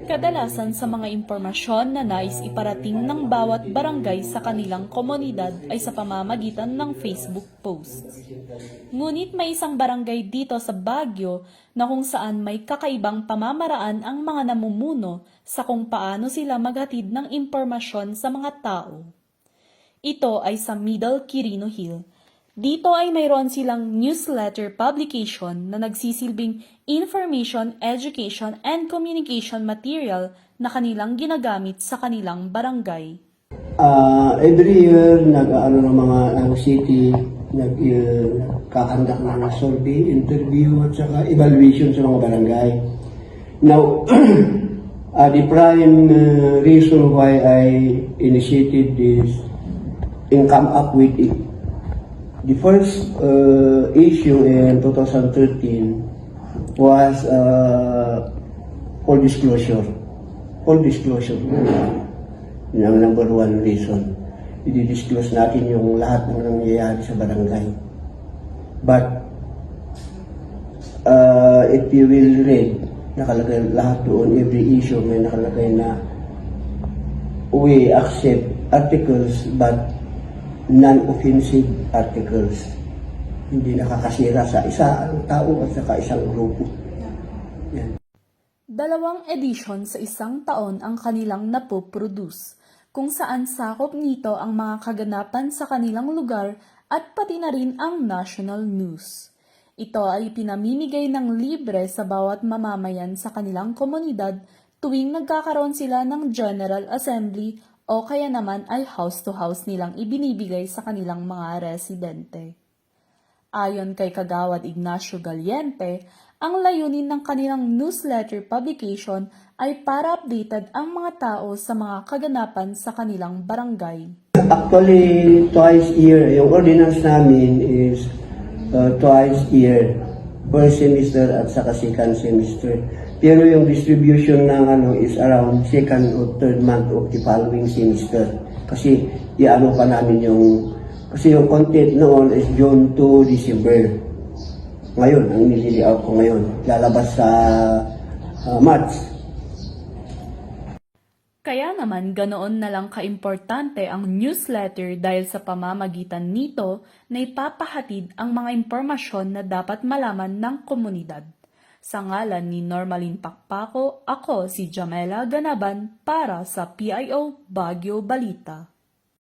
Kadalasan sa mga impormasyon na nais iparating ng bawat barangay sa kanilang komunidad ay sa pamamagitan ng Facebook posts. Ngunit may isang barangay dito sa Baguio na kung saan may kakaibang pamamaraan ang mga namumuno sa kung paano sila maghatid ng impormasyon sa mga tao. Ito ay sa Middle Quirino Hill. Dito ay mayroon silang newsletter publication na nagsisilbing information, education, and communication material na kanilang ginagamit sa kanilang barangay. Every year, nag-ano ng mga city, nagkakandak ng survey, interview, at saka evaluation sa mga barangay. Now, the prime reason why I initiated this and come up with it. The first issue in 2013 was full disclosure. Full disclosure. Yun ang number one reason. I-disclose natin yung lahat ng nangyayari sa barangay. But, if you will read, nakalagay lahat doon, every issue may nakalagay na we accept articles but non-offensive articles. Hindi nakakasira sa isang tao at saka isang grupo. Yan. 2 edisyon sa isang taon ang kanilang napoproduce, kung saan sakop nito ang mga kaganapan sa kanilang lugar at pati na rin ang national news. Ito ay pinamimigay ng libre sa bawat mamamayan sa kanilang komunidad tuwing nagkakaroon sila ng General Assembly o kaya naman ay house-to-house nilang ibinibigay sa kanilang mga residente. Ayon kay Kagawad Ignacio Galiente, ang layunin ng kanilang newsletter publication ay para updated ang mga tao sa mga kaganapan sa kanilang barangay. Actually, twice a year. Yung ordinance namin is twice a year. First semester at saka second semester. Pero yung distribution ng is around second or third month of the following semester. Kasi iano pa namin kasi yung content noon is June to December. Ngayon, ang nililiaw ko ngayon, lalabas sa March. Kaya naman ganoon na lang kaimportante ang newsletter dahil sa pamamagitan nito na ipapahatid ang mga impormasyon na dapat malaman ng komunidad. Sa ngalan ni Normalin Pakpako, ako si Jamela Ganaban para sa PIO Baguio Balita.